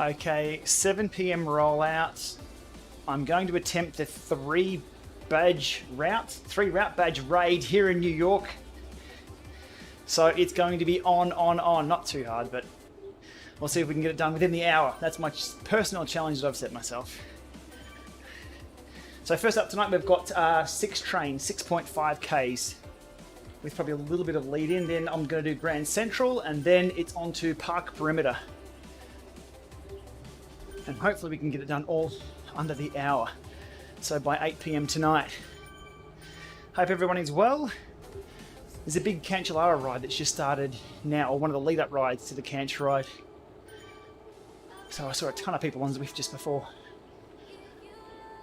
Okay, 7 p.m. rollout. I'm going to attempt the 3 route badge raid here in New York. So it's going to be on. Not too hard, but we'll see if we can get it done within the hour. That's my personal challenge that I've set myself. So first up tonight, we've got 6 trains, 6.5 Ks, with probably a little bit of lead in. Then I'm going to do Grand Central, and then it's on to Park Perimeter. And hopefully we can get it done all under the hour. So by 8 p.m. tonight. Hope everyone is well. There's a big Cancellara ride that's just started now, or one of the lead-up rides to the Canch ride. So I saw a ton of people on Zwift just before.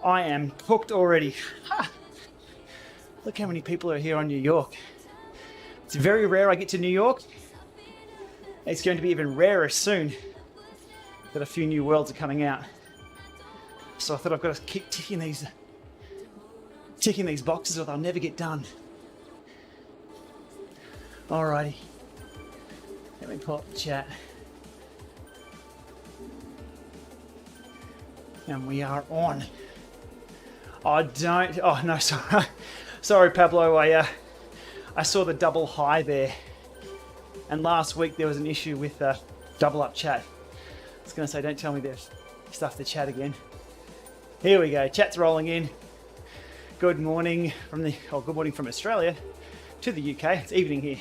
I am hooked already. Ha! Look how many people are here on New York. It's very rare I get to New York. It's going to be even rarer soon that a few new worlds are coming out. So I thought I've got to keep ticking these boxes or they'll never get done. Alrighty. Let me pull up the chat. And we are on. Oh no, sorry. Sorry, Pablo. I saw the double high there. And last week there was an issue with double up chat. I was going to say, don't tell me they've stuffed the chat again. Here we go. Chat's rolling in. Good morning good morning from Australia to the UK. It's evening here.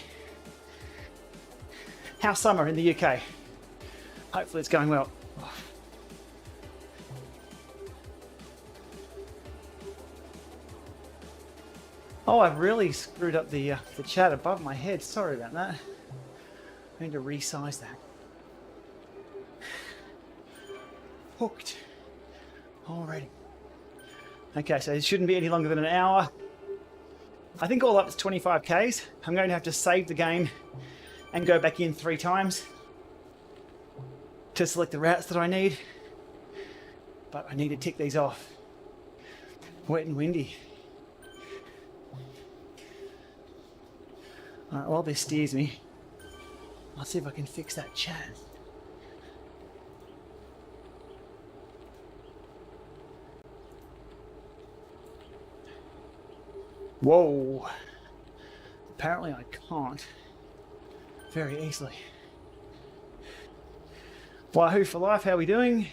How's summer in the UK? Hopefully it's going well. Oh, I've really screwed up the chat above my head. Sorry about that. I need to resize that. Hooked. Alrighty. Okay, so it shouldn't be any longer than an hour. I think all up is 25 Ks. I'm going to have to save the game and go back in 3 times to select the routes that I need. But I need to tick these off. Wet and windy. Alright, while this steers me, I'll see if I can fix that chat. Whoa! Apparently I can't very easily. Wahoo for life, how are we doing?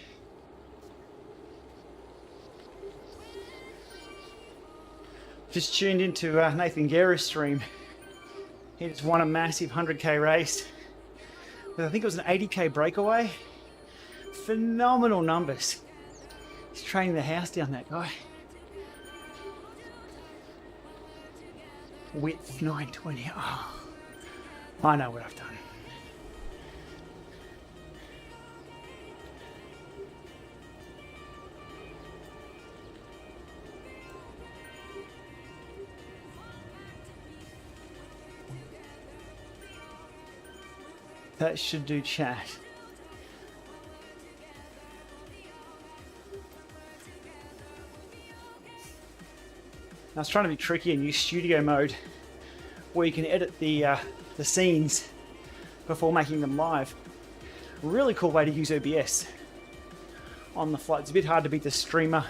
Just tuned into Nathan Guerra's stream. He just won a massive 100k race with, I think it was an 80k breakaway. Phenomenal numbers. He's training the house down, that guy. Width 920. Oh, I know what I've done. That should do chat. I was trying to be tricky and use studio mode where you can edit the scenes before making them live. Really cool way to use OBS on the fly. It's a bit hard to beat the streamer,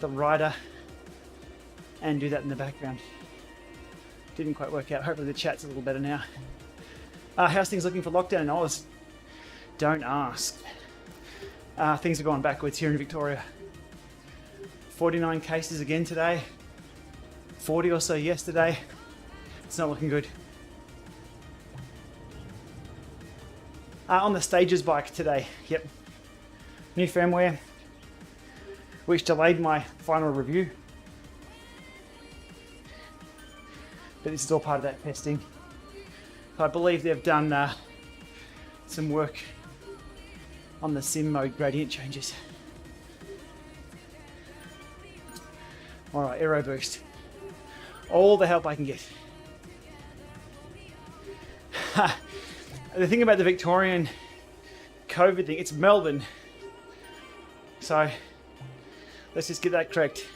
the rider, and do that in the background. Didn't quite work out. Hopefully the chat's a little better now. How's things looking for lockdown in Oz? Don't ask. Things have gone backwards here in Victoria. 49 cases again today. 40 or so yesterday. It's not looking good. On the Stages bike today, yep. New firmware, which delayed my final review. But this is all part of that testing. I believe they've done some work on the sim mode gradient changes. All right, aero boost. All the help I can get. The thing about the Victorian COVID thing, it's Melbourne. So let's just get that correct.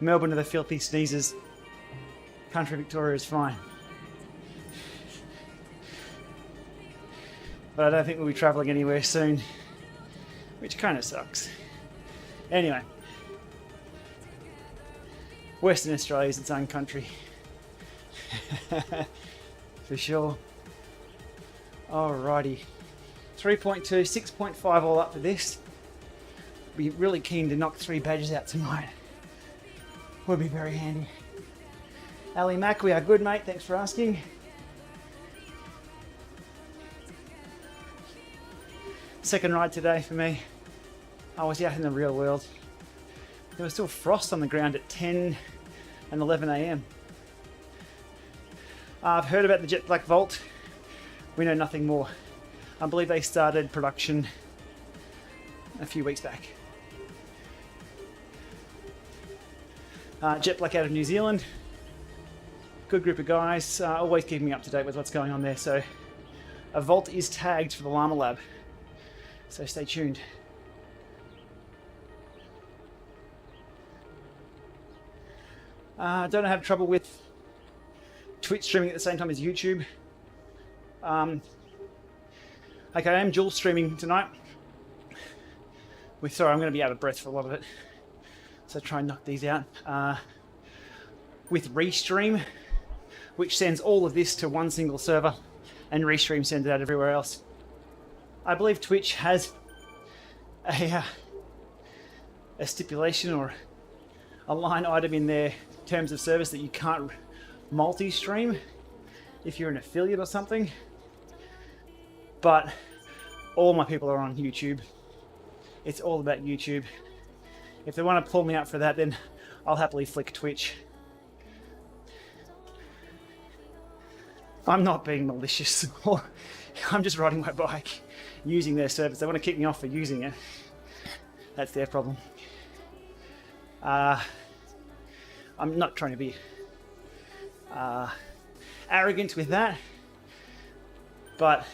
Melbourne are the filthy sneezers. Country Victoria is fine. But I don't think we'll be travelling anywhere soon which kind of sucks. Anyway, Western Australia is its own country. For sure. Alrighty. 3.2, 6.5 all up for this. Be really keen to knock 3 badges out tonight. Would be very handy. Ali Mac, we are good, mate. Thanks for asking. Second ride today for me. I was out in the real world. There was still frost on the ground at 10 and 11 a.m. I've heard about the Jet Black Vault. We know nothing more. I believe they started production a few weeks back. Jet Black out of New Zealand. Good group of guys, always keeping me up to date with what's going on there. So a vault is tagged for the Lama Lab. So stay tuned. Don't have trouble with Twitch streaming at the same time as YouTube. Okay, I am dual streaming tonight. Sorry, I'm going to be out of breath for a lot of it. So try and knock these out. With Restream, which sends all of this to one single server, and Restream sends it out everywhere else. I believe Twitch has a stipulation or a line item in their terms of service that you can't multi-stream if you're an affiliate or something. But all my people are on YouTube. It's all about YouTube. If they want to pull me out for that, then I'll happily flick Twitch. I'm not being malicious. I'm just riding my bike using their service. They want to kick me off for using it. That's their problem. I'm not trying to be arrogant with that, but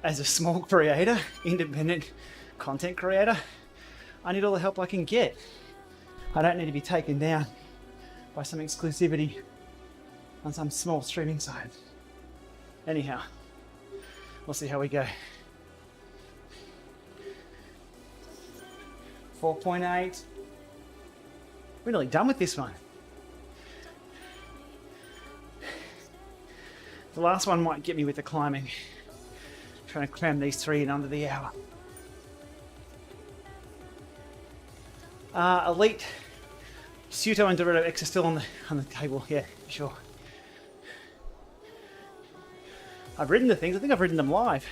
as a small creator, independent content creator, I need all the help I can get. I don't need to be taken down by some exclusivity on some small streaming site. Anyhow, we'll see how we go. 4.8. We're nearly done with this one. The last one might get me with the climbing. Trying to cram these 3 in under the hour. Elite, Suto and Dorito X are still on the table. Yeah, sure. I've ridden the things. I think I've ridden them live.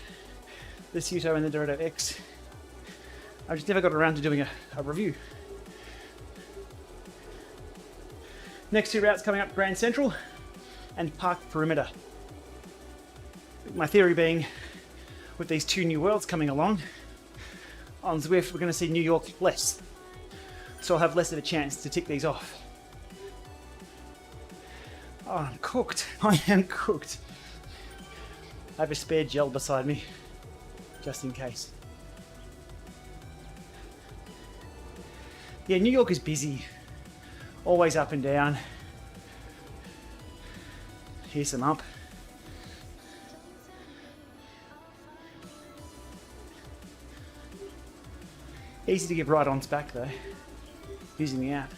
The Suto and the Dorito X. I've just never got around to doing a review. Next 2 routes coming up, Grand Central and Park Perimeter. My theory being, with these 2 new worlds coming along, on Zwift we're going to see New York less. So I'll have less of a chance to tick these off. Oh, I'm cooked. I am cooked. I have a spare gel beside me, just in case. Yeah, New York is busy. Always up and down. Here's some up. Easy to give ride-ons back though, using the app.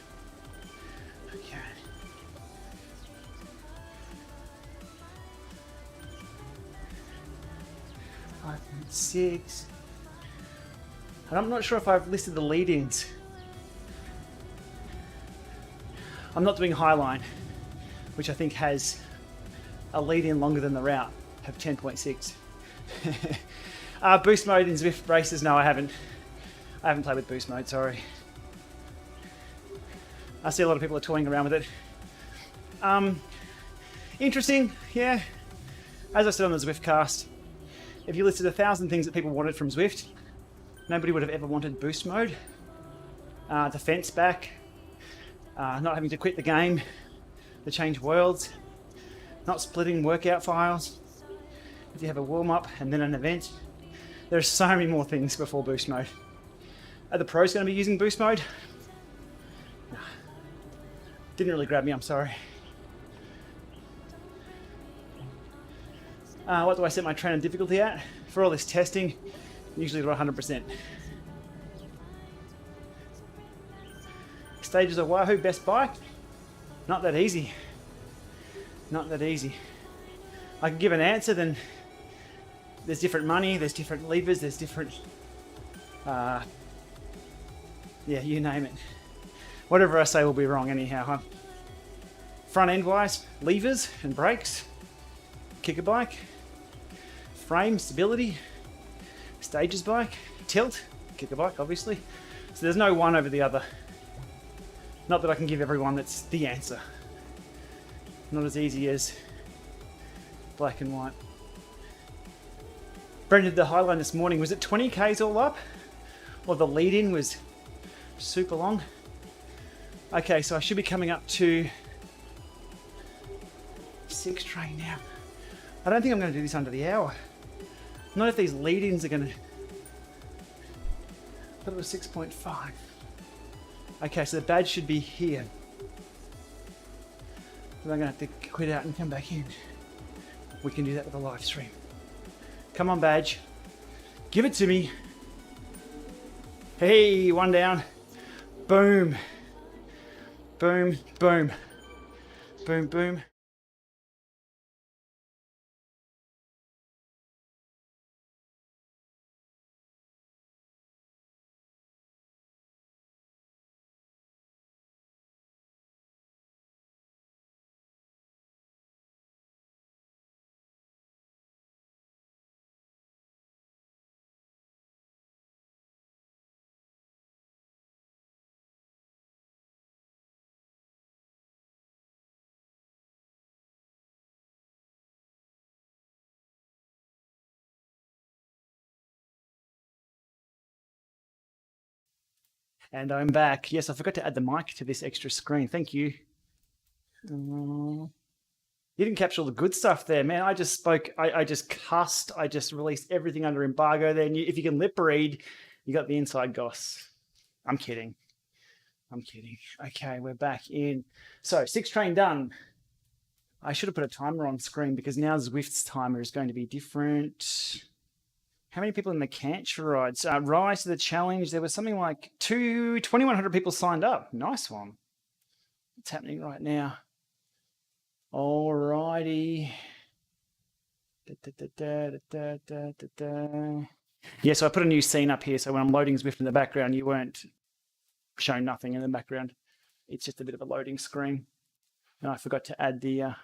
Okay. .6. And I'm not sure if I've listed the lead-ins. I'm not doing Highline, which I think has a lead-in longer than the route, have 10.6. Boost mode in Zwift races? No, I haven't. I haven't played with boost mode, sorry. I see a lot of people are toying around with it. Interesting, yeah. As I said on the Zwift cast, if you listed 1,000 things that people wanted from Zwift, nobody would have ever wanted boost mode. Defense back, not having to quit the game, the change worlds, not splitting workout files. If you have a warm-up and then an event, there are so many more things before boost mode. Are the pros going to be using boost mode? No. Didn't really grab me, I'm sorry. What do I set my trainer difficulty at? For all this testing, usually to 100%. Stages of Wahoo, best bike? Not that easy. Not that easy. I can give an answer, then there's different money, there's different levers, there's different, yeah, you name it. Whatever I say will be wrong anyhow, huh? Front end wise, levers and brakes, kicker bike, frame, stability, stages bike, tilt, kicker bike obviously. So there's no one over the other. Not that I can give everyone that's the answer. Not as easy as black and white. Brendan did the Highline this morning. Was it 20 Ks all up? Or the lead-in was super long? Okay, so I should be coming up to 6 train now. I don't think I'm going to do this under the hour. Not if these lead-ins are going to... I thought it was 6.5. Okay, so the badge should be here. Then I'm going to have to quit out and come back in. We can do that with a live stream. Come on, badge. Give it to me. Hey, one down. Boom. Boom, boom. Boom, boom. And I'm back. Yes, I forgot to add the mic to this extra screen. Thank you. You didn't capture all the good stuff there, man. I just spoke, I just cussed, I just released everything under embargo there. And if you can lip read, you got the inside goss. I'm kidding. I'm kidding. Okay, we're back in. So 6 train done. I should have put a timer on screen because now Zwift's timer is going to be different. How many people in the Cancher rides? Rise to the challenge. There was something like 2,100 people signed up. Nice one. What's happening right now? Alrighty. Yeah, so I put a new scene up here. So when I'm loading Zwift in the background, you won't show nothing in the background. It's just a bit of a loading screen. And I forgot to add the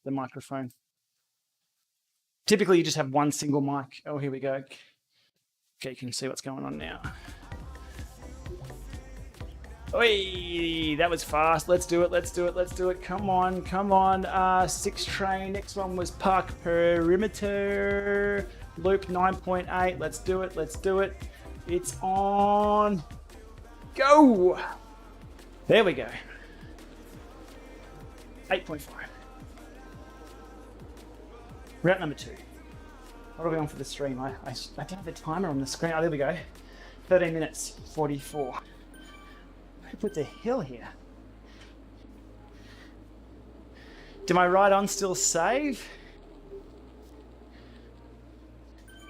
microphone. Typically, you just have one single mic. Oh, here we go. Okay, you can see what's going on now. Oi, that was fast. Let's do it. Let's do it. Let's do it. Come on, come on. 6 train. Next one was Park Perimeter. Loop 9.8. Let's do it. Let's do it. It's on. Go. There we go. 8.5. Route number 2. What are we on for the stream? I don't have the timer on the screen. Oh, there we go. 13 minutes, 44. Who put the hill here? Do my ride-on still save?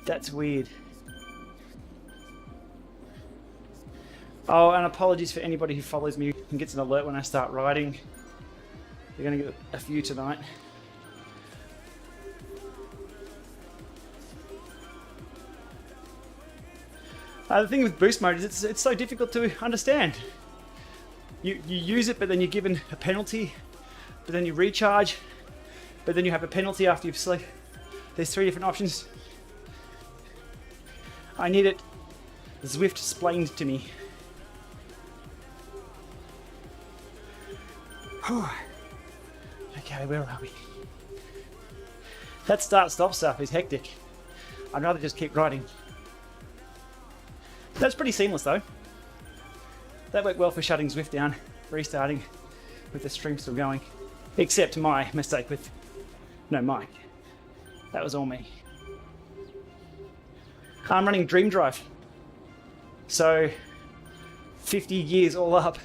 That's weird. Oh, and apologies for anybody who follows me and gets an alert when I start riding. You're going to get a few tonight. The thing with boost mode is it's so difficult to understand. You use it, but then you're given a penalty, but then you recharge, but then you have a penalty after you've selected. There's 3 different options. I need it Zwift explained to me. Okay, where are we? That start-stop stuff is hectic. I'd rather just keep riding. That's pretty seamless though. That worked well for shutting Zwift down, restarting with the stream still going. Except my mistake with no mic. That was all me. I'm running Dream Drive. So 50 gears all up.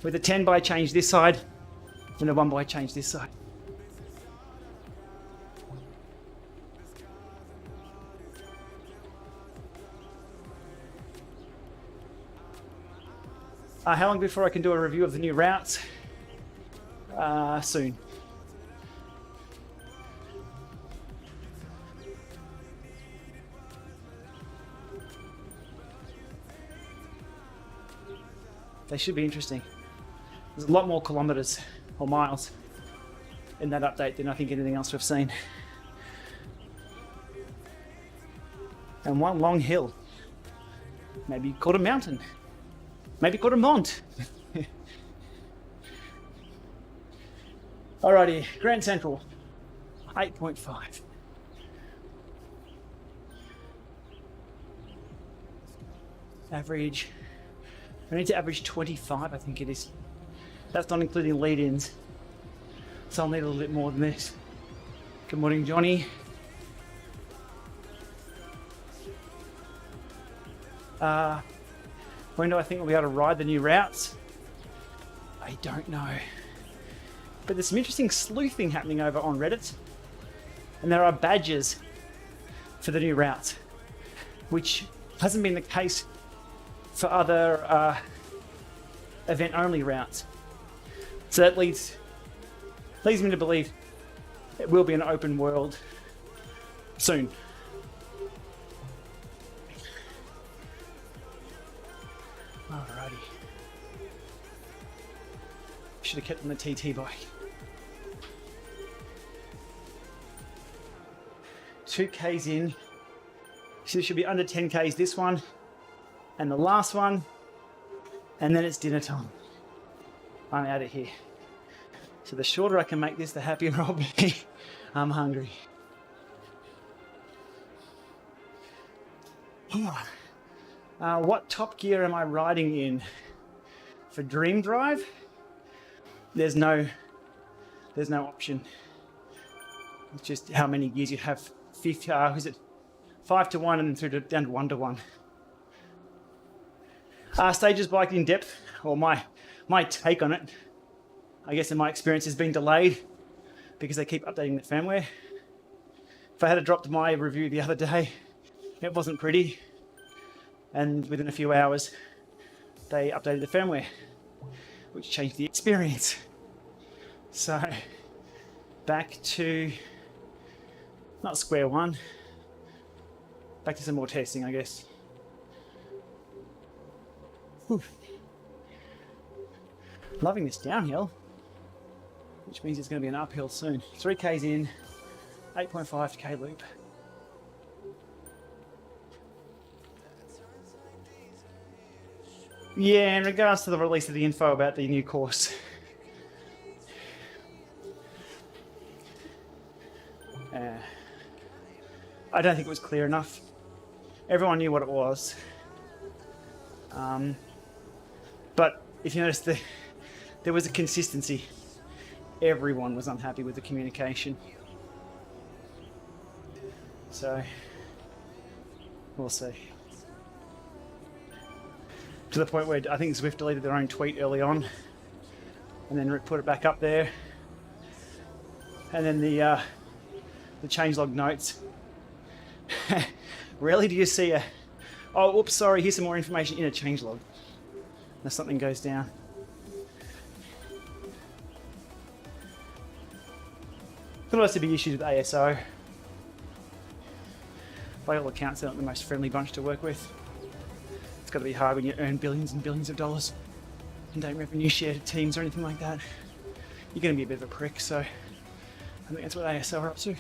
With a 10 by change this side and a 1 by change this side. How long before I can do a review of the new routes? Soon. They should be interesting. There's a lot more kilometers or miles in that update than I think anything else we've seen. And one long hill. Maybe called a mountain. Maybe called a mont. Alrighty, Grand Central, 8.5. Average. I need to average 25, I think it is. That's not including lead-ins. So I'll need a little bit more than this. Good morning, Johnny. When do I think we'll be able to ride the new routes? I don't know. But there's some interesting sleuthing happening over on Reddit. And there are badges for the new routes, which hasn't been the case for other event-only routes. So that leads me to believe it will be an open world soon. Alrighty. Should have kept on the TT bike. 2Ks in. So it should be under 10Ks this one. And the last one. And then it's dinner time. I'm out of here. So the shorter I can make this, the happier I'll be. I'm hungry. What top gear am I riding in? For Dream Drive? There's no option. It's just how many gears you have. 50, is it 5 to 1 and then down to 1 to 1. Stages bike in depth, or my take on it, I guess in my experience, has been delayed because they keep updating the firmware. If I had dropped my review the other day, it wasn't pretty, and within a few hours they updated the firmware, which changed the experience. So back to not square one, back to some more testing, I guess. Whew. Loving this downhill, which means it's going to be an uphill soon. 3Ks in, 8.5K loop. Yeah, in regards to the release of the info about the new course, I don't think it was clear enough. Everyone knew what it was. But if you notice, there was a consistency. Everyone was unhappy with the communication. So, we'll see. To the point where I think Zwift deleted their own tweet early on, and then put it back up there. And then the changelog notes. Rarely do you see a, oh, oops, sorry, here's some more information in a changelog. If something goes down. Could also be issues with ASO. By all accounts, they're not the most friendly bunch to work with. It's got to be hard when you earn billions and billions of dollars and don't revenue share to teams or anything like that. You're going to be a bit of a prick, so I think that's what ASO are up to.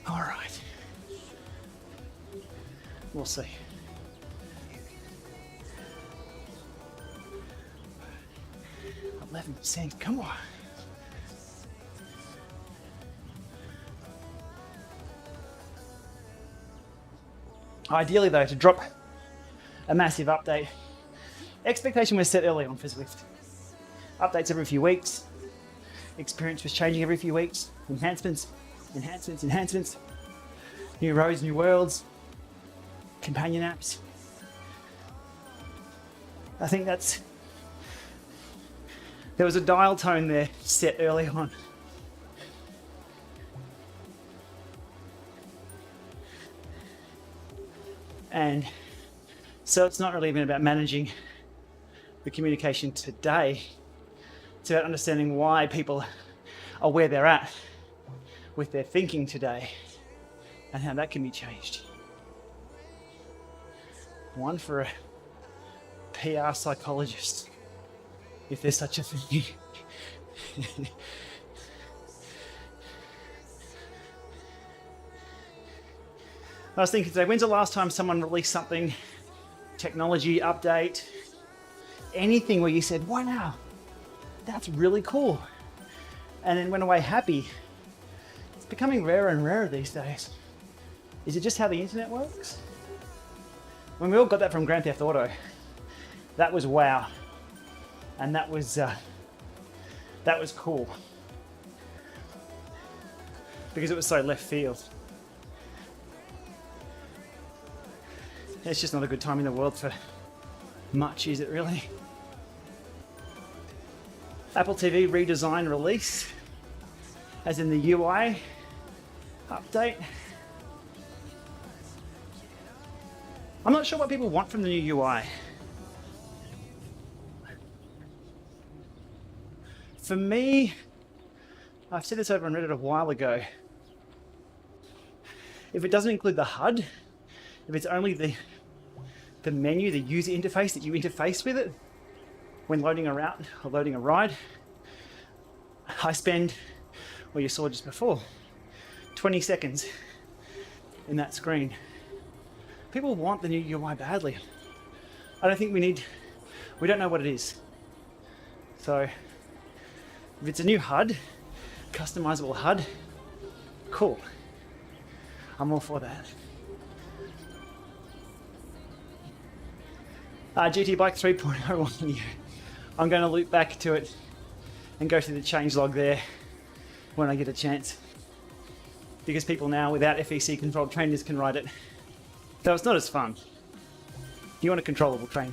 All right. We'll see. $11, come on. Ideally though, to drop a massive update. Expectation was set early on for Zwift. Updates every few weeks. Experience was changing every few weeks. Enhancements. New roads, new worlds. Companion apps. I think there was a dial tone there set early on. And so it's not really even about managing the communication today. It's about understanding why people are where they're at with their thinking today and how that can be changed. One for a PR psychologist, if there's such a thing. I was thinking today, when's the last time someone released something, technology update, anything where you said, wow, that's really cool, and then went away happy? It's becoming rarer and rarer these days. Is it just how the internet works? When we all got that from Grand Theft Auto, that was wow, and that was cool because it was so left field. It's just not a good time in the world for much, is it really? Apple TV redesign release, as in the UI update. I'm not sure what people want from the new UI. For me, I've said this over on Reddit a while ago. If it doesn't include the HUD, if it's only the menu, the user interface that you interface with it when loading a route or loading a ride, I spend, well, you saw just before, 20 seconds in that screen. People want the new UI badly. I don't think we don't know what it is. So if it's a new HUD, customizable HUD, cool. I'm all for that. GT Bike 3.01. I'm going to loop back to it and go through the changelog there when I get a chance. Because people now without FEC controlled trainers can ride it. Though it's not as fun. You want a controllable train.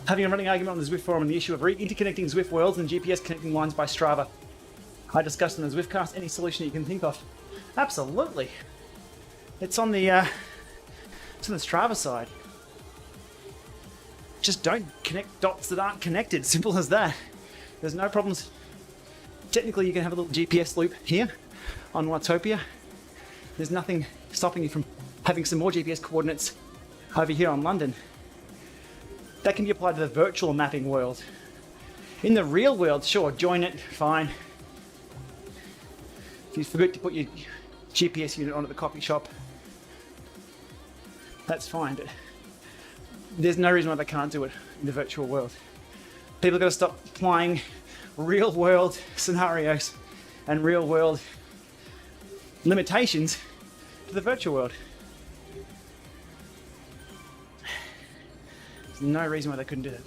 Having a running argument on the Zwift forum on the issue of interconnecting Zwift worlds and GPS connecting lines by Strava. I discussed in the Zwiftcast any solution you can think of. Absolutely. It's on the Strava side. Just don't connect dots that aren't connected. Simple as that. There's no problems. Technically, you can have a little GPS loop here on Watopia. There's nothing stopping you from having some more GPS coordinates over here on London. That can be applied to the virtual mapping world. In the real world, sure, join it, fine. If you forget to put your GPS unit on at the coffee shop, that's fine, but there's no reason why they can't do it in the virtual world. People have got to stop applying real world scenarios and real world limitations to the virtual world. There's no reason why they couldn't do that.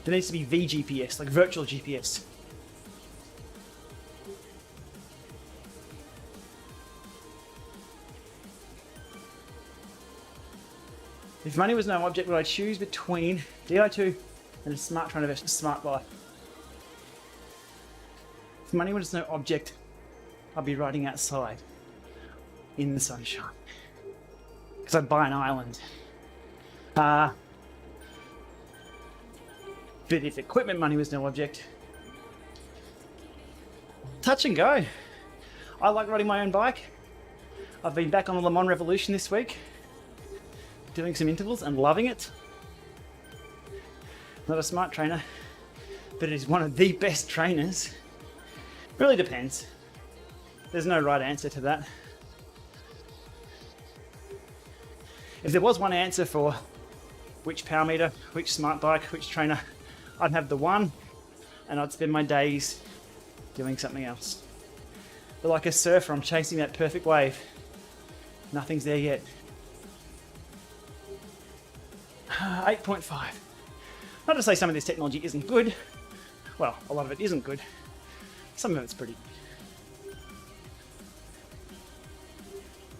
There needs to be VGPS, like virtual GPS. If money was no object, would I choose between Di2 and a smart trainer versus a smart bike? If money was no object, I'd be riding outside in the sunshine. Because I'd buy an island. But if equipment money was no object, touch and go. I like riding my own bike. I've been back on the Lama Revolution this week, doing some intervals and loving it. Not a smart trainer, but it is one of the best trainers. Really depends. There's no right answer to that. If there was one answer for which power meter, which smart bike, which trainer, I'd have the one, and I'd spend my days doing something else. But like a surfer, I'm chasing that perfect wave. Nothing's there yet. 8.5. Not to say some of this technology isn't good. Well, a lot of it isn't good. Some of it's pretty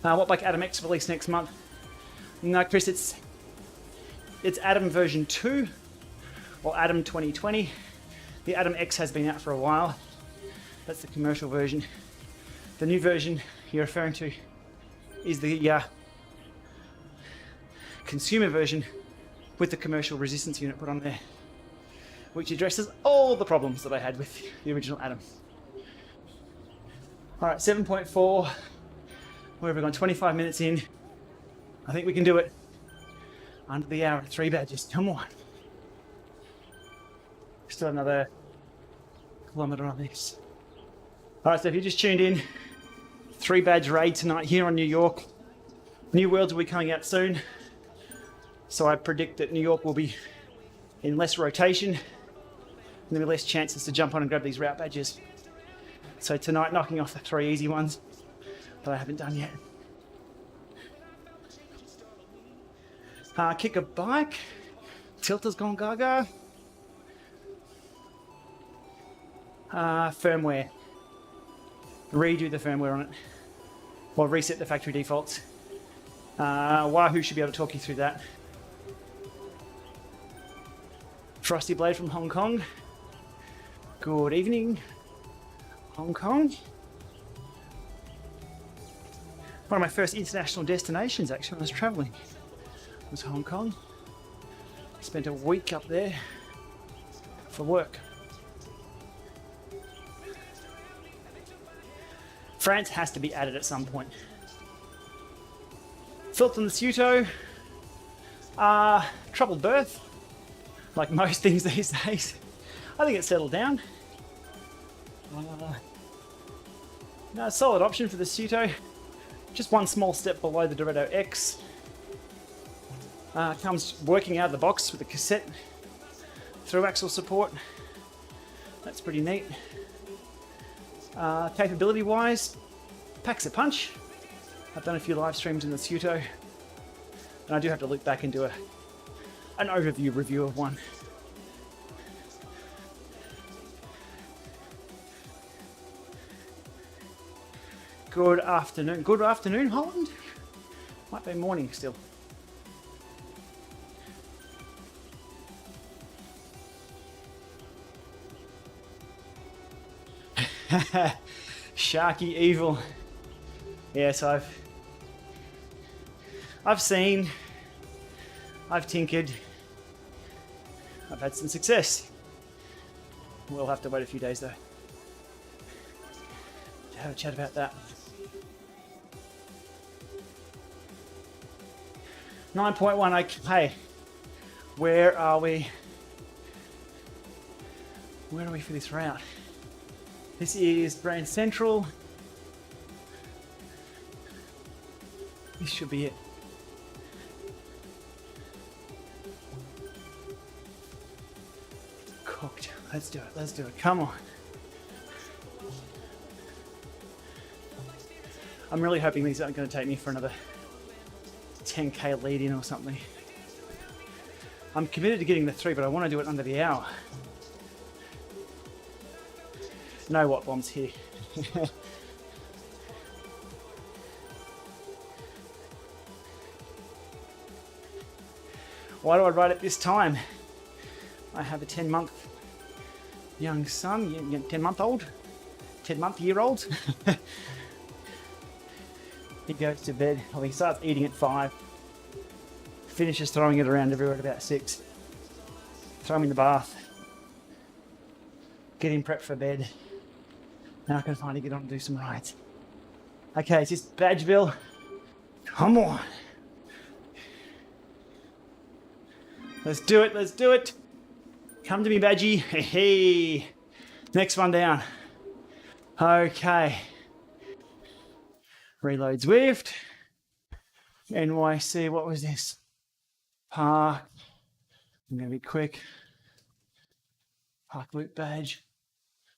good. What bike Atom X release next month? No, Chris, it's Atom version 2 or Atom 2020. The Atom X has been out for a while. That's the commercial version. The new version you're referring to is the consumer version with the commercial resistance unit put on there, which addresses all the problems that I had with the original Atom. All right, 7.4. Where have we gone? 25 minutes in. I think we can do it. Under the hour, 3 badges. Come on. Still another kilometre on this. All right, so if you just tuned in, 3 badge raid tonight here on New York. New Worlds will be coming out soon. So I predict that New York will be in less rotation and there'll be less chances to jump on and grab these route badges. So tonight, knocking off the 3 easy ones that I haven't done yet. Kick a bike. Tilter's gone gaga. Firmware. Redo the firmware on it. Or reset the factory defaults. Wahoo should be able to talk you through that. Frosty Blade from Hong Kong. Good evening, Hong Kong. One of my first international destinations actually when I was travelling was Hong Kong. Spent a week up there for work. France has to be added at some point. Filth in the Suto. Troubled birth, like most things these days. I think it's settled down. No, solid option for the Suto. Just one small step below the Dorado X. Comes working out of the box with a cassette through axle support. That's pretty neat. Capability wise, packs a punch. I've done a few live streams in the Suto, and I do have to look back and do an overview review of one. Good afternoon. Good afternoon, Holland. Might be morning still. Sharky evil. Yes, I've seen, I've tinkered, I've had some success. We'll have to wait a few days though to have a chat about that. 9.1, hey, where are we? Where are we for this route? This is Brand Central. This should be it. Cooked. Let's do it. Let's do it. Come on. I'm really hoping these aren't going to take me for another 10k lead in or something. I'm committed to getting the 3, but I want to do it under the hour. No what bombs here. Why do I ride it this time? I have a 10-month young son, 10-month-old, 10-month-year-old. He goes to bed, well, he starts eating at 5, finishes throwing it around everywhere at about 6. Throw him in the bath, get him prepped for bed. Now I can finally get on and do some rides. Okay, it's just Badgeville. Come on. Let's do it, let's do it. Come to me, Badgie. Hey, next one down. Okay. Reload Zwift. NYC, what was this? Park. I'm gonna be quick. Park loop badge.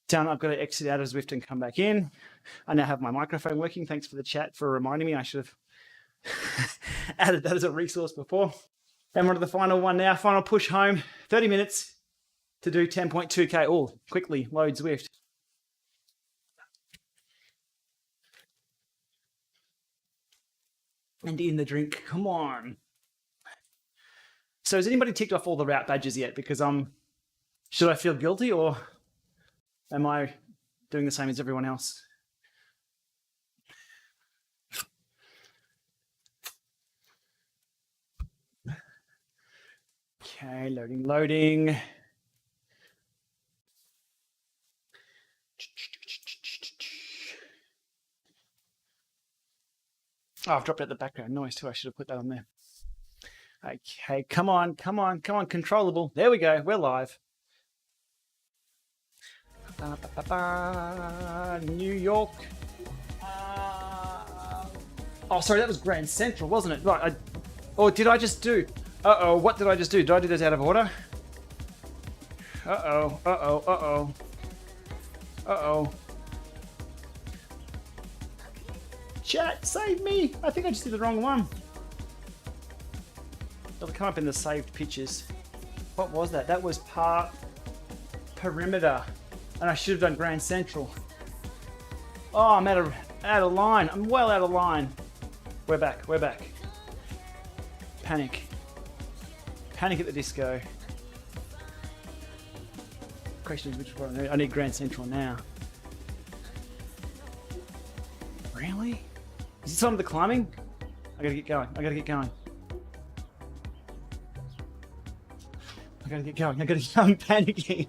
Down, I've got to exit out of Zwift and come back in. I now have my microphone working. Thanks for the chat for reminding me. I should have added that as a resource before. And we're to the final one now. Final push home. 30 minutes to do 10.2k. Oh, quickly load Zwift. And in the drink. Come on. So has anybody ticked off all the route badges yet? Because should I feel guilty or Am I doing the same as everyone else? Okay, loading. Oh, I've dropped out the background noise too. I should have put that on there. Okay, come on, controllable. There we go, we're live. New York. Oh, sorry, that was Grand Central, wasn't it? Right, or did I just do? Uh-oh, what did I just do? Did I do this out of order? Uh-oh. Chat, save me! I think I just did the wrong one. It'll come up in the saved pictures. What was that? That was perimeter. And I should have done Grand Central. Oh, I'm out of line. I'm well out of line. We're back. Panic at the disco. Question is which one? I need Grand Central now. Really? Is it some of the climbing? I gotta get going. I'm panicking.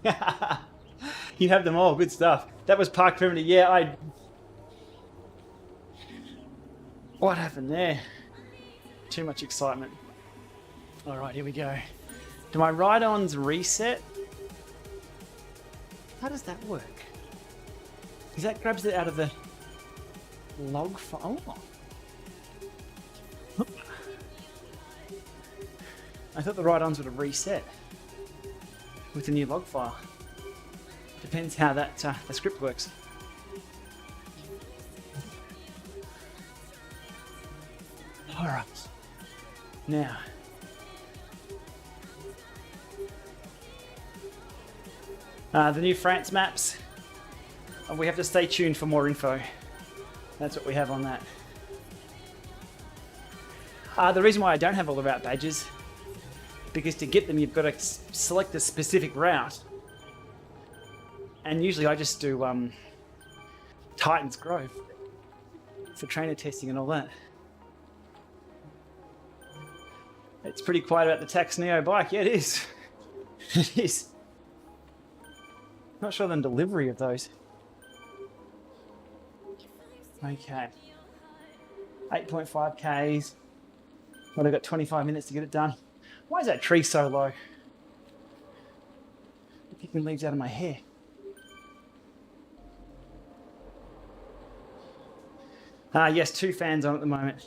You have them all. Good stuff. That was Park Perimeter. Yeah, What happened there? Too much excitement. All right, here we go. Do my ride-ons reset? How does that work? Because that grabs it out of the log file. Oh. I thought the ride-ons would have reset with the new log file. Depends how that the script works. All right. Now, the new France maps. We have to stay tuned for more info. That's what we have on that. The reason why I don't have all the route badges, because to get them you've got to select a specific route. And usually I just do Titans Grove for trainer testing and all that. It's pretty quiet about the Tax Neo bike. Yeah, it is. It is. Not sure on delivery of those. Okay. 8.5 Ks. Well, I've got 25 minutes to get it done. Why is that tree so low? It's picking leaves out of my hair. Yes, 2 fans on at the moment.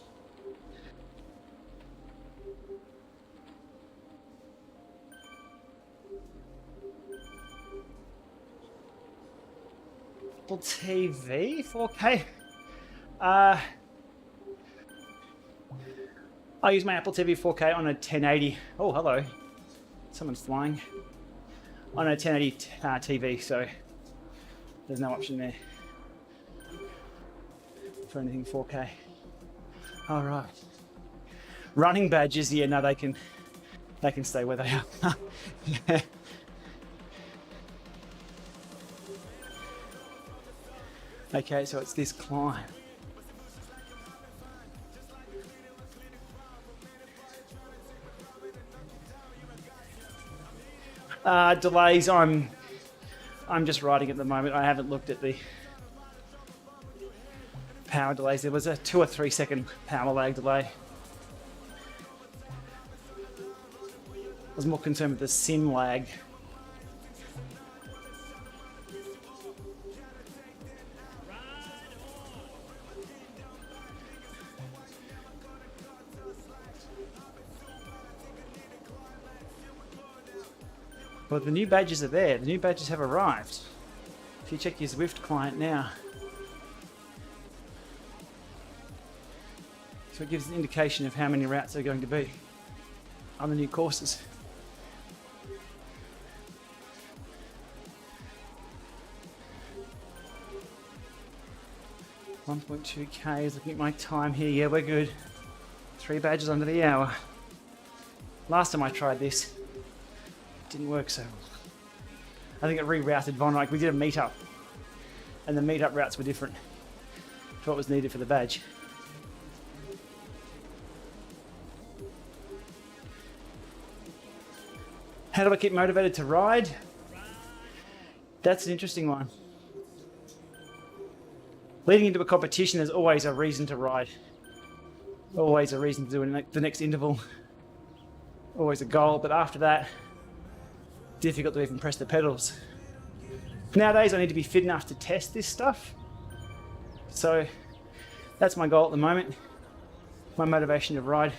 Apple TV 4K. I use my Apple TV 4K on a 1080. Oh, hello. Someone's flying. On a 1080 TV, so there's no option there for anything 4K. All right. Running badges, yeah, no, they can stay where they are. Yeah. Okay, so it's this climb. Delays, I'm just riding at the moment. I haven't looked at the power delays. There was a 2 or 3 second power lag delay. I was more concerned with the sim lag. Well, the new badges are there. The new badges have arrived. If you check your Zwift client now. So it gives an indication of how many routes there are going to be on the new courses. .2 Ks, looking at my time here. Yeah, we're good. 3 badges under the hour. Last time I tried this, it didn't work so well. I think it rerouted Von. Like we did a meetup, and the meetup routes were different to what was needed for the badge. How do I keep motivated to ride? That's an interesting one. Leading into a competition, there's always a reason to ride. Always a reason to do the next interval. Always a goal, but after that, difficult to even press the pedals. Nowadays, I need to be fit enough to test this stuff. So that's my goal at the moment. My motivation to ride.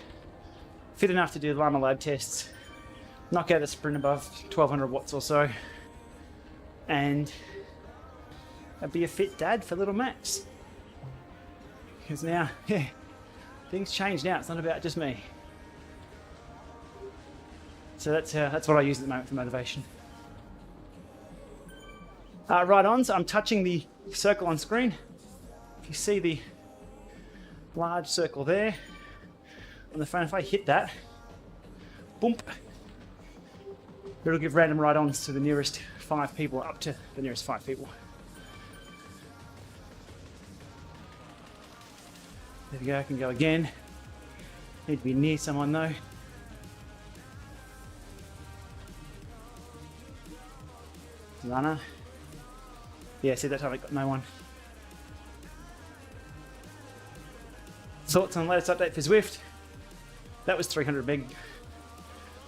Fit enough to do Lama lab tests. Knock out a sprint above 1200 watts or so. And I'd be a fit dad for little Max. Because now, yeah, things change now. It's not about just me. So that's what I use at the moment for motivation. Right on, so I'm touching the circle on screen. If you see the large circle there on the phone, if I hit that, boom, it'll give random ride-ons to the nearest 5 people, up to the nearest 5 people. There we go, I can go again. Need to be near someone though. Lama. Yeah, see that time I got no one. Thoughts on the latest update for Zwift? That was 300 meg.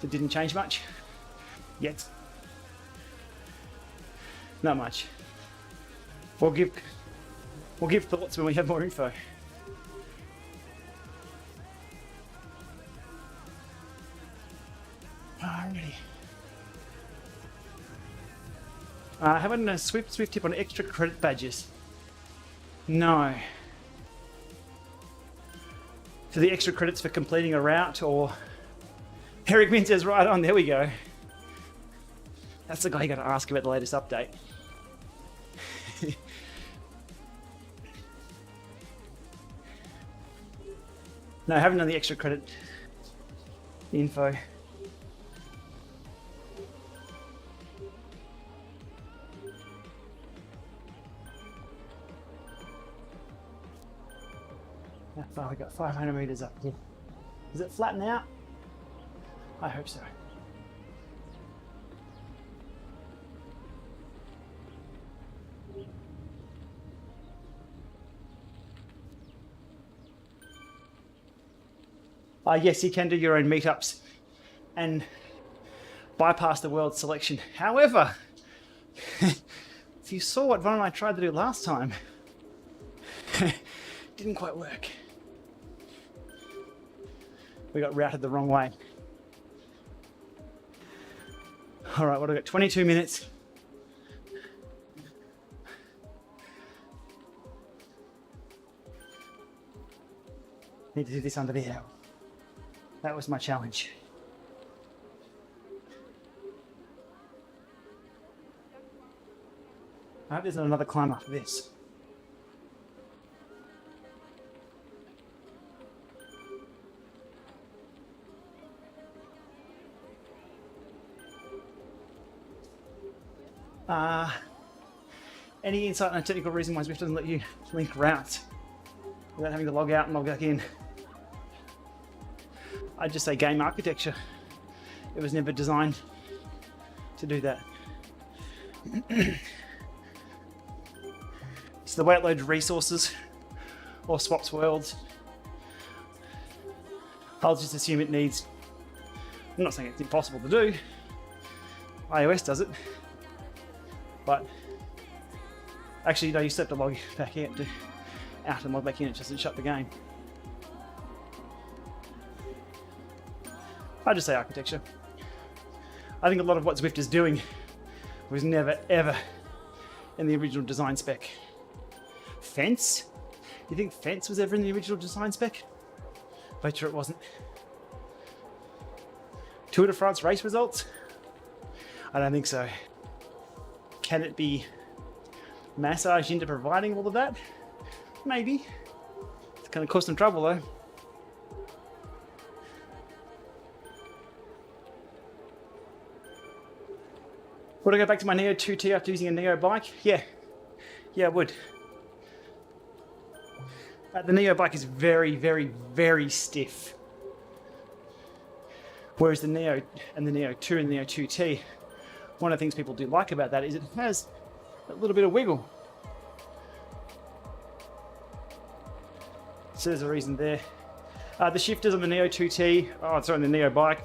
It didn't change much yet. Not much. We'll give thoughts when we have more info. Alrighty. Haven't a Swift tip on extra credit badges? No. For the extra credits for completing a route, or Eric Min says right on, there we go. That's the guy you got to ask about the latest update. No, I haven't done the extra credit info. How far we got? 500 meters up here. Does it flatten out? I hope so. Yes, you can do your own meetups and bypass the world selection. However, if you saw what Von and I tried to do last time, didn't quite work. We got routed the wrong way. All right, what do we got? 22 minutes. Need to do this under the hill. That was my challenge. I hope there's not another climb after this. Any insight on a technical reason why Zwift doesn't let you link routes without having to log out and log back in? I'd just say game architecture. It was never designed to do that. So the way it loads resources or swaps worlds, I'll just assume it needs, I'm not saying it's impossible to do, iOS does it, but actually no, you still have to log back out and log back in, it doesn't shut the game. I just say architecture. I think a lot of what Zwift is doing was never ever in the original design spec. Fence? You think fence was ever in the original design spec? Bet sure it wasn't. Tour de France race results? I don't think so. Can it be massaged into providing all of that? Maybe. It's going to cause some trouble though. Would I go back to my Neo 2T after using a Neo bike? Yeah, I would. The Neo bike is very, very, very stiff. Whereas the Neo and the Neo 2 and the Neo 2T, one of the things people do like about that is it has a little bit of wiggle. So there's a reason there. The shifters on the Neo 2T, on the Neo bike.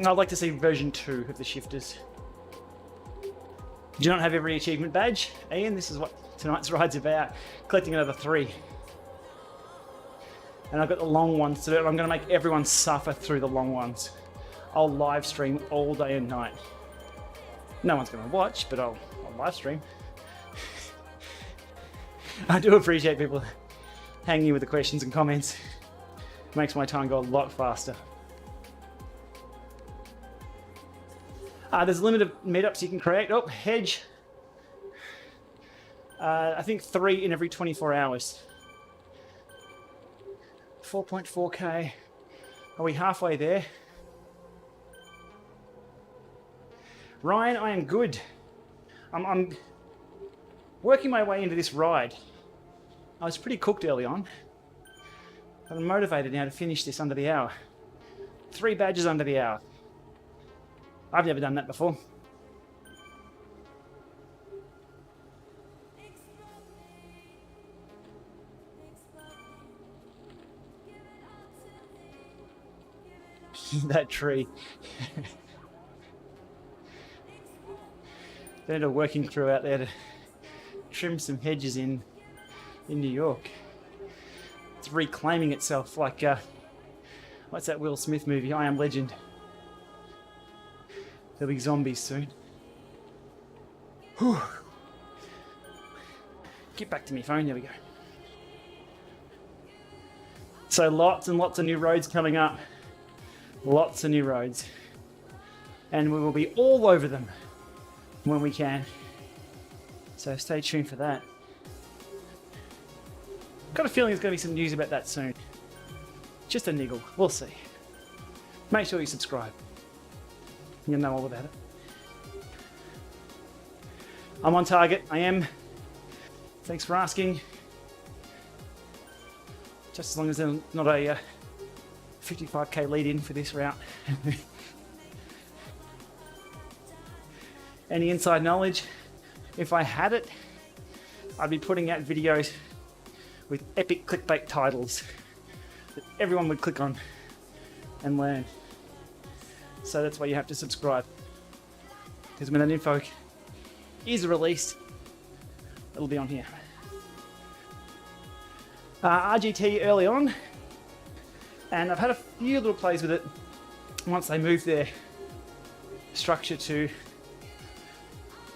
I'd like to see version 2 of the shifters. Do not have every achievement badge. Ian, this is what tonight's ride's about. Collecting another 3. And I've got the long ones to do. I'm going to make everyone suffer through the long ones. I'll live stream all day and night. No one's going to watch, but I'll live stream. I do appreciate people hanging in with the questions and comments. It makes my time go a lot faster. There's a limit of meetups you can create. Oh, hedge. I think 3 in every 24 hours. 4.4k. Are we halfway there? Ryan, I am good. I'm working my way into this ride. I was pretty cooked early on. I'm motivated now to finish this under the hour. 3 badges under the hour. I've never done that before. That tree. They're working crew out there to trim some hedges in New York. It's reclaiming itself like, what's that Will Smith movie, I Am Legend? There'll be zombies soon. Whew. Get back to me phone, there we go. So lots and lots of new roads coming up. Lots of new roads. And we will be all over them when we can. So stay tuned for that. Got a feeling there's going to be some news about that soon. Just a niggle. We'll see. Make sure you subscribe. You'll know all about it. I'm on target. I am. Thanks for asking. Just as long as there's not a 55k lead in for this route. Any inside knowledge? If I had it, I'd be putting out videos with epic clickbait titles that everyone would click on and learn. So that's why you have to subscribe. Because when that info is released, it'll be on here. RGT early on, and I've had a few little plays with it once they moved their structure to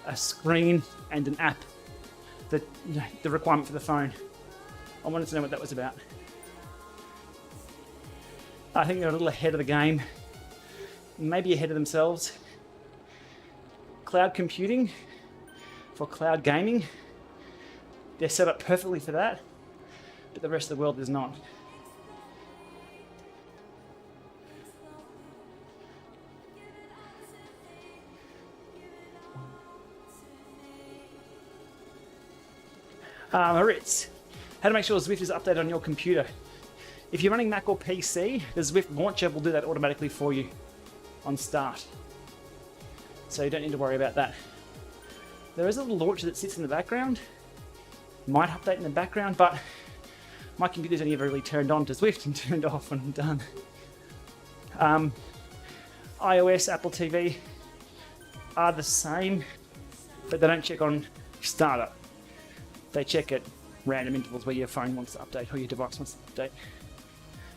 a screen and an app, the requirement for the phone. I wanted to know what that was about. I think they're a little ahead of the game, maybe ahead of themselves. Cloud computing for cloud gaming, they're set up perfectly for that, but the rest of the world is not. Maritz, how to make sure Zwift is updated on your computer. If you're running Mac or PC, the Zwift launcher will do that automatically for you on start. So you don't need to worry about that. There is a little launcher that sits in the background. Might update in the background, but my computer's only ever really turned on to Zwift and turned off when I'm done. iOS, Apple TV are the same, but they don't check on startup. They check at random intervals where your phone wants to update or your device wants to update.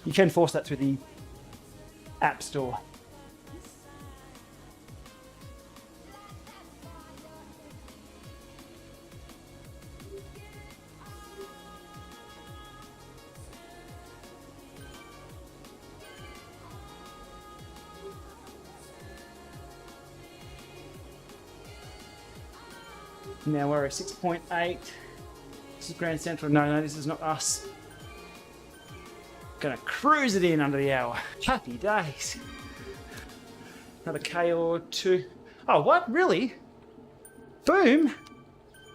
You can force that through the App Store. Now we're at 6.8. This is Grand Central. No, this is not us. Gonna cruise it in under the hour. Happy days. Another K or two. Oh, what? Really? Boom!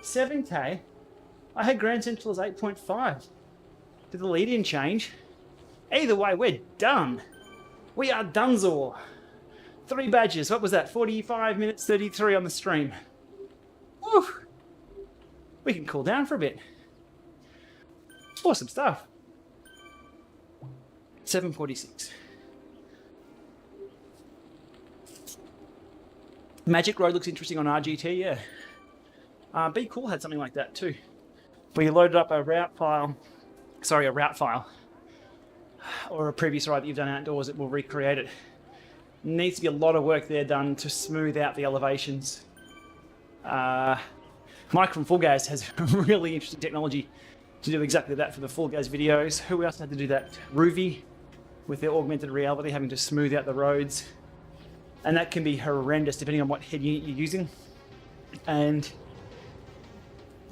7K. I had Grand Central as 8.5. Did the lead-in change? Either way, we're done. We are donezo. 3 badges. What was that? 45 minutes 33 on the stream. Woo! We can cool down for a bit. Awesome stuff. 7:46. Magic Road looks interesting on RGT, yeah. Be Cool had something like that too. Where you loaded up a route file, or a previous ride that you've done outdoors, it will recreate it. Needs to be a lot of work there done to smooth out the elevations. Mike from Full Gas has really interesting technology to do exactly that for the Full Gas videos. Who else had to do that? Ruvi, with their augmented reality, having to smooth out the roads. And that can be horrendous depending on what head unit you're using and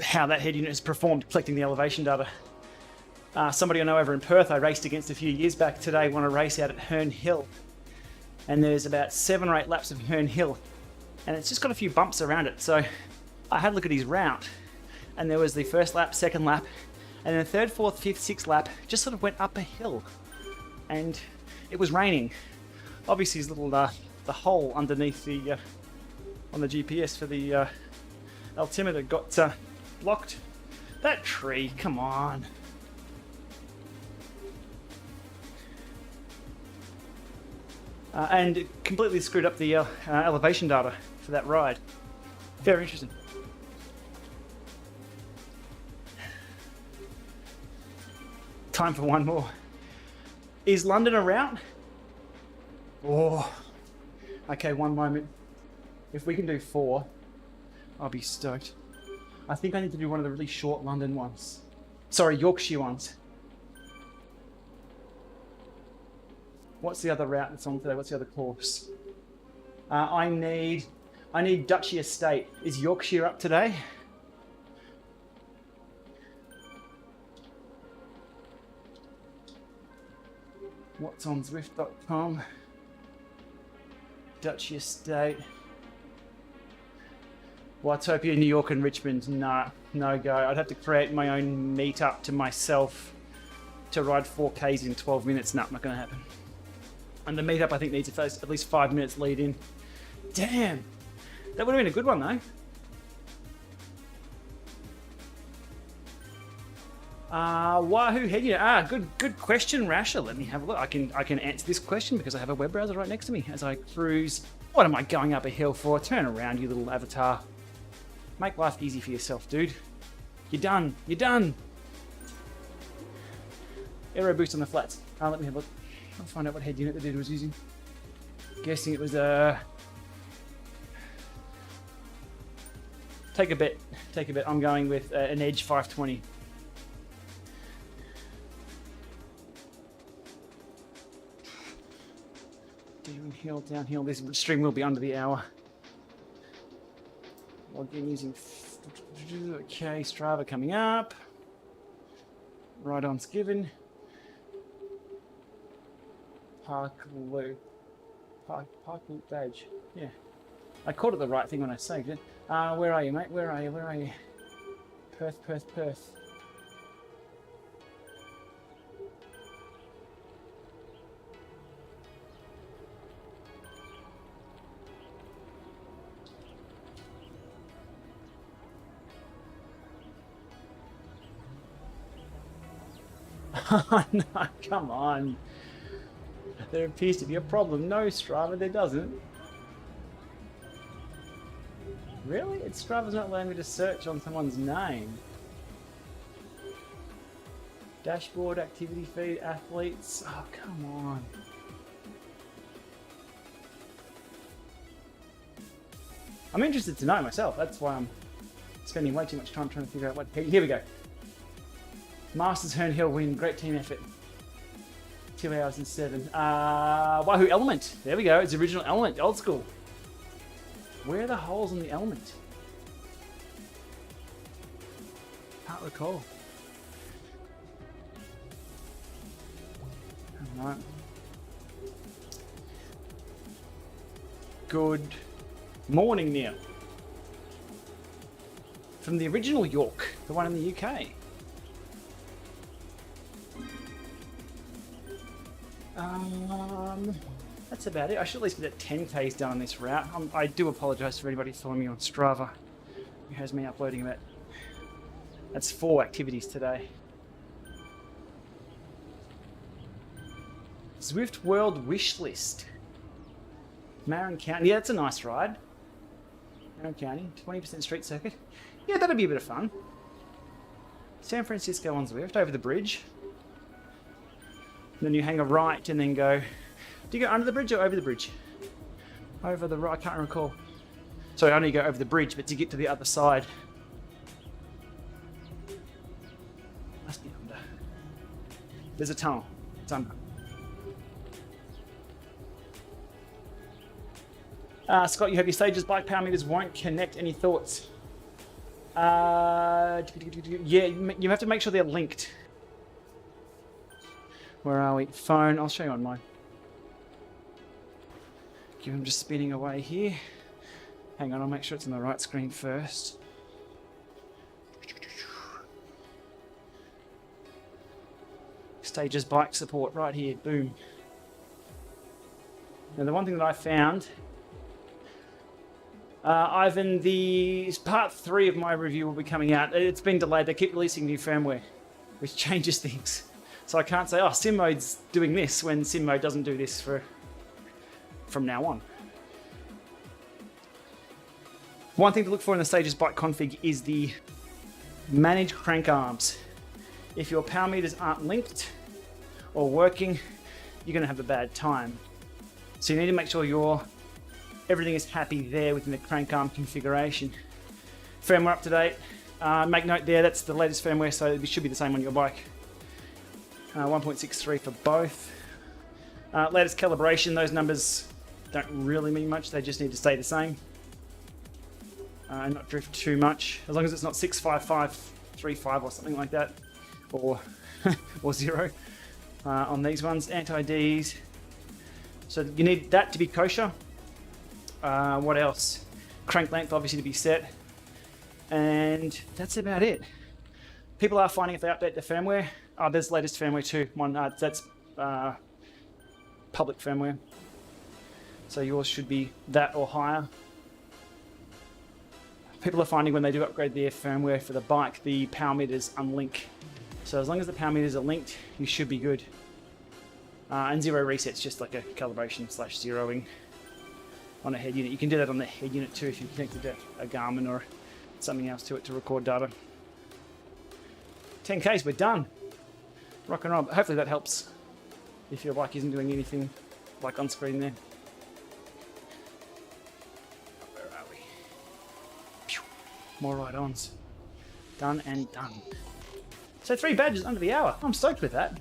how that head unit has performed collecting the elevation data. Somebody I know over in Perth I raced against a few years back today won a race out at Herne Hill. And there's about 7 or 8 laps of Herne Hill. And it's just got a few bumps around it. So I had a look at his route. And there was the first lap, second lap, and then third, fourth, fifth, sixth lap just sort of went up a hill. And it was raining. Obviously his little the hole underneath the on the GPS for the altimeter got blocked. That tree, come on. And it completely screwed up the elevation data for that ride. Very interesting. Time for one more. Is London a route? Oh. Okay, one moment. If we can do 4, I'll be stoked. I think I need to do one of the really short London ones. Sorry, Yorkshire ones. What's the other route that's on today? What's the other course? I need Duchy Estate. Is Yorkshire up today? What's on Zwift.com? Duchy Estate. Watopia, New York and Richmond. Nah, no go. I'd have to create my own meetup to myself to ride 4Ks in 12 minutes. Nah, not gonna happen. And the meetup I think needs at least 5 minutes lead in. Damn! That would have been a good one though. Wahoo head unit. Good question, Rasher. Let me have a look. I can answer this question because I have a web browser right next to me as I cruise. What am I going up a hill for? Turn around, you little avatar. Make life easy for yourself, dude. You're done. You're done. Aero boost on the flats. Let me have a look. I'll find out what head unit the dude was using. Guessing it was Take a bet. I'm going with an Edge 520. Downhill. This stream will be under the hour. Login using. Okay, Strava coming up. Ride-on's given. Park Loop badge. Yeah. I called it the right thing when I saved it. Where are you, mate? Where are you? Perth. Oh no, come on. There appears to be a problem. No, Strava, there doesn't. Really? Strava's not allowing me to search on someone's name. Dashboard, activity feed, athletes. Oh, come on. I'm interested to know myself. That's why I'm spending way too much time trying to figure out what... Here we go. Masters Herne Hill win. Great team effort. 2 hours and 7. Wahoo Element. There we go. It's original Element. Old school. Where are the holes in the Element? Can't recall. Alright. Good morning, Neil. From the original York, the one in the UK. That's about it. I should at least get 10Ks done on this route. I do apologise for anybody following me on Strava, who has me uploading about. That's 4 activities today. Zwift World Wish List. Marin County. Yeah, that's a nice ride. Marin County, 20% street circuit. Yeah, that'll be a bit of fun. San Francisco on Zwift, over the bridge. Then you hang a right and then go... Do you go under the bridge or over the bridge? Over the right, I can't recall. Sorry, I only go over the bridge, but to get to the other side. Must be under. There's a tunnel. It's under. Scott, you have your stages. Bike power meters won't connect. Any thoughts? Yeah, you have to make sure they're linked. Where are we? Phone. I'll show you on mine. Give him just spinning away here. Hang on, I'll make sure it's on the right screen first. Stages bike support right here. Boom. Now the one thing that I found, Ivan, the part 3 of my review will be coming out. It's been delayed. They keep releasing new firmware, which changes things. So I can't say, oh, sim mode's doing this when sim mode doesn't do this from now on. One thing to look for in the Stages bike config is the manage crank arms. If your power meters aren't linked or working, you're going to have a bad time. So you need to make sure everything is happy there within the crank arm configuration. Firmware up to date. Make note there, that's the latest firmware, so it should be the same on your bike. 1.63 for both. Latest calibration, those numbers don't really mean much, they just need to stay the same. And not drift too much, as long as it's not 65535 or something like that, or or 0 on these ones. Anti-Ds, so you need that to be kosher. What else? Crank length obviously to be set, and that's about it. People are finding if they update the firmware. There's the latest firmware too. That's public firmware, so yours should be that or higher. People are finding when they do upgrade their firmware for the bike, the power meters unlink. So as long as the power meters are linked, you should be good. And 0 resets, just like a calibration / zeroing on a head unit. You can do that on the head unit too if you connected to a Garmin or something else to it to record data. 10Ks, we're done. Rock and roll. Hopefully that helps if your bike isn't doing anything like on screen there. Where are we? Pew. More ride-ons. Done and done. So 3 badges under the hour. I'm stoked with that.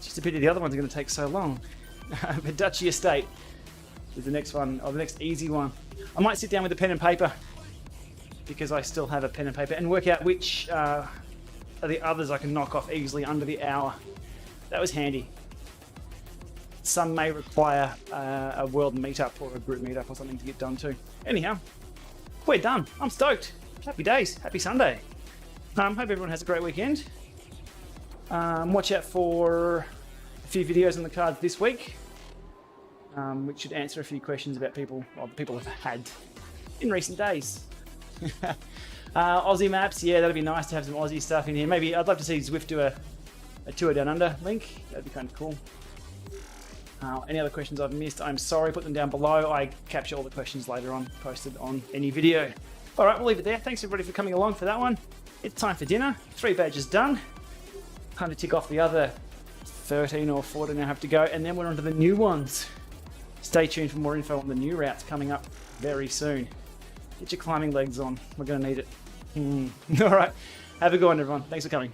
Just a pity the other ones are going to take so long. But Dutchy Estate is the next one, or the next easy one. I might sit down with a pen and paper, because I still have a pen and paper, and work out which are the others I can knock off easily under the hour. That was handy. Some may require a world meetup or a group meetup or something to get done too. Anyhow, we're done. I'm stoked. Happy days. Happy Sunday. Hope everyone has a great weekend. Watch out for a few videos on the cards this week, which should answer a few questions about people have had in recent days. Aussie maps, yeah, that'd be nice to have some Aussie stuff in here. Maybe I'd love to see Zwift do a tour down under link. That'd be kind of cool. Any other questions I've missed, I'm sorry, put them down below. I capture all the questions later on, posted on any video. All right, we'll leave it there. Thanks everybody for coming along for that one. It's time for dinner. 3 badges done. Time to tick off the other 13 or 14 I have to go, and then we're on to the new ones. Stay tuned for more info on the new routes coming up very soon. Get your climbing legs on. We're going to need it. All right. Have a good one, everyone. Thanks for coming.